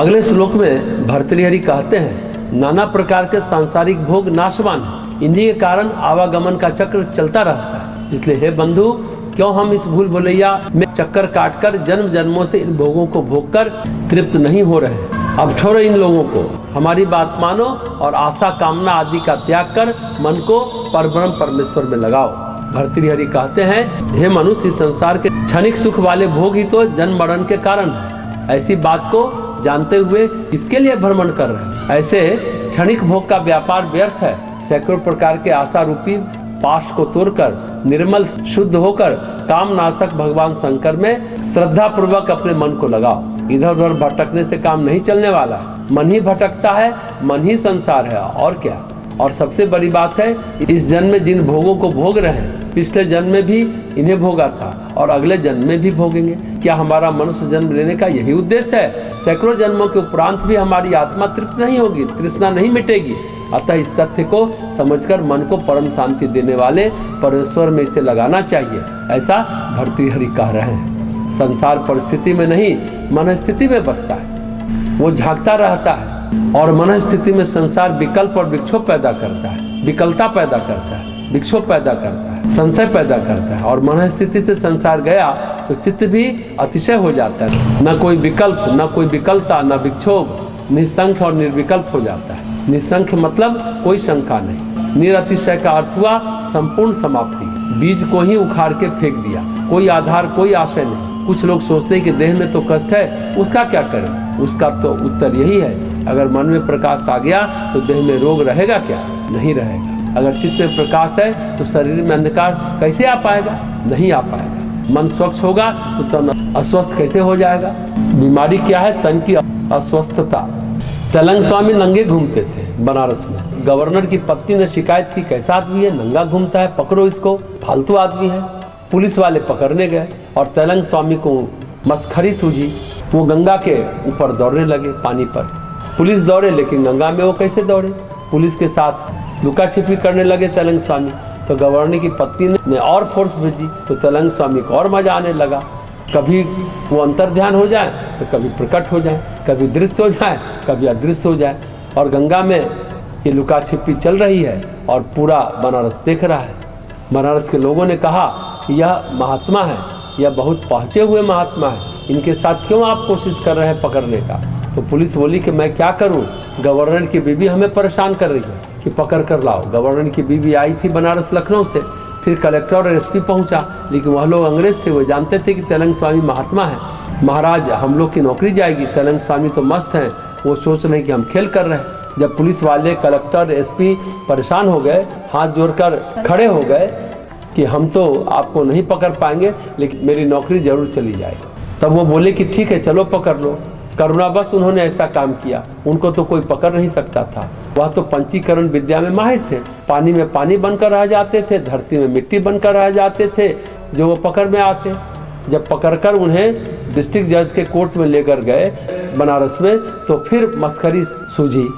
अगले श्लोक में भर्तृहरि कहते हैं, नाना प्रकार के सांसारिक भोग नाशवान है, इन्हीं के कारण आवागमन का चक्र चलता रहता है। इसलिए हे बंधु, क्यों हम इस भूल भुलैया में चक्कर काटकर जन्म जन्मों से इन भोगों को भोगकर तृप्त नहीं हो रहे हैं। अब छोड़ो इन लोगों को, हमारी बात मानो और आशा कामना आदि का त्याग कर मन को परब्रह्म परमेश्वर में लगाओ। भर्तृहरि कहते हैं, हे मनुष्य, इस संसार के क्षणिक सुख वाले भोग ही तो जन्म मरण के कारण है। ऐसी बात को जानते हुए किसके लिए भ्रमण कर रहे हैं? ऐसे क्षणिक भोग का व्यापार व्यर्थ है। सैकड़ों प्रकार के आशा रूपी पाश को तोड़कर निर्मल शुद्ध होकर काम नाशक भगवान शंकर में श्रद्धा पूर्वक अपने मन को लगाओ। इधर उधर भटकने से काम नहीं चलने वाला। मन ही भटकता है, मन ही संसार है, और क्या। और सबसे बड़ी बात है, इस जन्म में जिन भोगों को भोग रहे हैं, पिछले जन्म में भी इन्हें भोगा था और अगले जन्म में भी भोगेंगे। क्या हमारा मनुष्य जन्म लेने का यही उद्देश्य है? सैकड़ों जन्मों के उपरांत भी हमारी आत्मा तृप्त नहीं होगी, तृष्णा नहीं मिटेगी। अतः इस तथ्य को समझकर मन को परम शांति देने वाले परमेश्वर में इसे लगाना चाहिए, ऐसा भर्तृहरि कह रहे हैं। संसार परिस्थिति में नहीं, मन स्थिति में बसता है। वो झांकता रहता है और मन स्थिति में संसार विकल्प और विक्षोभ पैदा करता है, विकलता पैदा करता है, विक्षोभ पैदा करता है, संशय पैदा करता है। और मन स्थिति से संसार गया तो चित्त भी अतिशय हो जाता है। न कोई विकल्प, न कोई विकलता, न विक्षोभ, निसंख्य और निर्विकल्प हो जाता है। निसंख्य मतलब कोई शंका नहीं। निरतिशय का अर्थ हुआ संपूर्ण समाप्ति। बीज को ही उखाड़ के फेंक दिया, कोई आधार, कोई आशय नहीं। कुछ लोग सोचते हैं कि देह में तो कष्ट है, उसका क्या करें? उसका तो उत्तर यही है, अगर मन में प्रकाश आ गया तो देह में रोग रहेगा क्या? नहीं रहेगा। अगर चित्त में प्रकाश है तो शरीर में अंधकार कैसे आ पाएगा? नहीं आ पाएगा। मन स्वच्छ होगा तो तन अस्वस्थ कैसे हो जाएगा? बीमारी क्या है? तन की अस्वस्थता। तेलंग स्वामी नंगे घूमते थे बनारस में। गवर्नर की पत्नी ने शिकायत की, कैसा आदमी है, नंगा घूमता है, पकड़ो इसको, फालतू आदमी है। पुलिस वाले पकड़ने गए और तेलंग स्वामी को मस्खरी सूझी। वो गंगा के ऊपर दौड़ने लगे, पानी पर। पुलिस दौड़े, लेकिन गंगा में वो कैसे दौड़े? पुलिस के साथ लुका छिपी करने लगे तेलंग स्वामी। तो गवर्नर की पत्नी ने और फोर्स भेजी, तो तेलंग स्वामी को और मजा आने लगा। कभी वो अंतर्ध्यान हो जाए तो कभी प्रकट हो जाए, कभी दृश्य हो जाए, कभी अदृश्य हो जाए। और गंगा में ये लुका छिपी चल रही है और पूरा बनारस देख रहा है। बनारस के लोगों ने कहा कि यह महात्मा है, यह बहुत पहुँचे हुए महात्मा है, इनके साथ क्यों आप कोशिश कर रहे हैं पकड़ने का? तो पुलिस बोली कि मैं क्या करूं, गवर्नर की बीवी हमें परेशान कर रही है कि पकड़ कर लाओ। गवर्नर की बीवी आई थी बनारस लखनऊ से, फिर कलेक्टर और एसपी पहुंचा, लेकिन वह लोग अंग्रेज थे, वो जानते थे कि तेलंग स्वामी महात्मा है। महाराज, हम लोग की नौकरी जाएगी। तेलंग स्वामी तो मस्त हैं, वो सोच रहे हैं कि हम खेल कर रहे हैं। जब पुलिस वाले, कलेक्टर, एसपी परेशान हो गए, हाथ जोड़कर खड़े हो गए कि हम तो आपको नहीं पकड़ पाएंगे, लेकिन मेरी नौकरी जरूर चली जाएगी। तब वो बोले कि ठीक है, चलो पकड़ लो। करुणावश उन्होंने ऐसा काम किया। उनको तो कोई पकड़ नहीं सकता था। वह तो पंचीकरण विद्या में माहिर थे। पानी में पानी बनकर रह जाते थे, धरती में मिट्टी बनकर रह जाते थे, जो वो पकड़ में आते। जब पकड़कर उन्हें डिस्ट्रिक्ट जज के कोर्ट में लेकर गए बनारस में, तो फिर मस्खरी सूझी,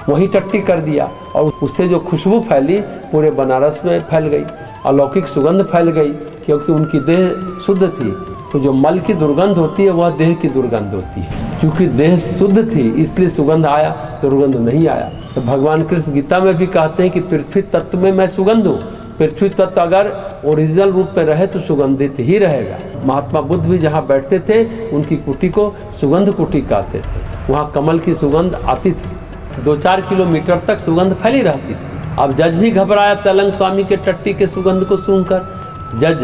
वहीं टट्टी कर दिया और उससे जो खुशबू फैली पूरे बनारस में फैल गई, अलौकिक सुगंध फैल गई, क्योंकि उनकी देह शुद्ध थी। तो जो मल की दुर्गंध होती है वह देह की दुर्गंध होती है। क्योंकि देह शुद्ध थी इसलिए सुगंध आया, दुर्गंध नहीं आया। तो भगवान कृष्ण गीता में भी कहते हैं कि पृथ्वी तत्व में मैं सुगंध हूँ। पृथ्वी तत्व अगर ओरिजिनल रूप में रहे तो सुगंधित ही रहेगा। महात्मा बुद्ध भी जहाँ बैठते थे उनकी कुटी को सुगंध कुटी कहते थे। वहाँ कमल की सुगंध आती थी, 2-4 किलोमीटर तक सुगंध फैली रहती थी। अब जज भी घबराया तेलंग स्वामी के टट्टी के सुगंध को सूंघकर। जज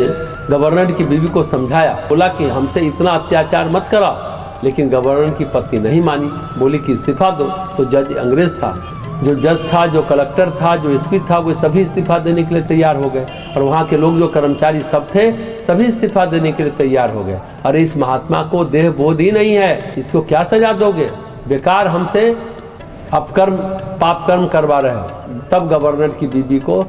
गवर्नर की बीवी को समझाया, बोला कि हमसे इतना अत्याचार मत कराओ, लेकिन गवर्नर की पत्नी नहीं मानी, बोली कि इस्तीफा दो। तो जज अंग्रेज था, जो जज था, जो कलेक्टर था, जो एसपी था, वो सभी इस्तीफा देने के लिए तैयार हो गए। और वहाँ के लोग जो कर्मचारी सब थे, सभी इस्तीफा देने के लिए तैयार हो गए। अरे इस महात्मा को देह बोध ही नहीं है, इसको क्या सजा दोगे? बेकार हमसे अपकर्म पाप कर्म करवा रहे हो। तब गवर्नर की बीवी को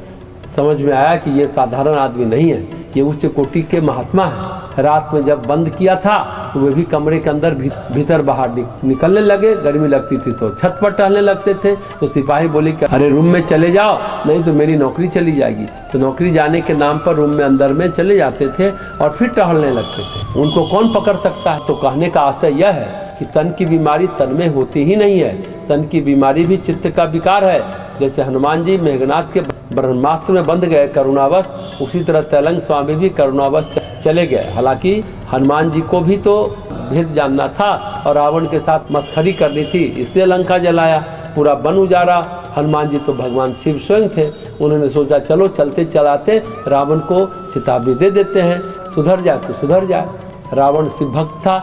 समझ में आया कि ये साधारण आदमी नहीं है, ये उच्च कोटि के महात्मा है। रात में जब बंद किया था तो वे भी कमरे के अंदर भीतर बाहर निकलने लगे। गर्मी लगती थी तो छत पर टहलने लगते थे। तो सिपाही बोले कि अरे रूम में चले जाओ, नहीं तो मेरी नौकरी चली जाएगी। तो नौकरी जाने के नाम पर रूम में अंदर में चले जाते थे और फिर टहलने लगते थे। उनको कौन पकड़ सकता है? तो कहने का आशय यह है कि तन की बीमारी तन में होती ही नहीं है, तन की बीमारी भी चित्त का विकार है। जैसे हनुमान जी मेघनाथ के ब्रह्मास्त्र में बंध गए करुणावश, उसी तरह तैलंग स्वामी भी करुणावश चले गए। हालांकि हनुमान जी को भी तो भेद जानना था और रावण के साथ मस्खरी करनी थी, इसलिए लंका जलाया, पूरा वन उजाड़ा। हनुमान जी तो भगवान शिव स्वयं थे, उन्होंने सोचा चलो चलते चलाते रावण को चेतावनी दे देते हैं, सुधर जाए तो सुधर जाए। रावण शिव भक्त था,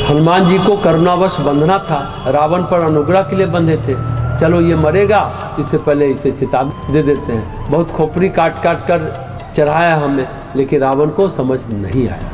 हनुमान जी को करुणावश बंधना था, रावण पर अनुग्रह के लिए बंधे थे। चलो ये मरेगा, इससे पहले इसे चेतावनी दे देते हैं। बहुत खोपड़ी काट काट कर चढ़ाया हमने, लेकिन रावण को समझ नहीं आया।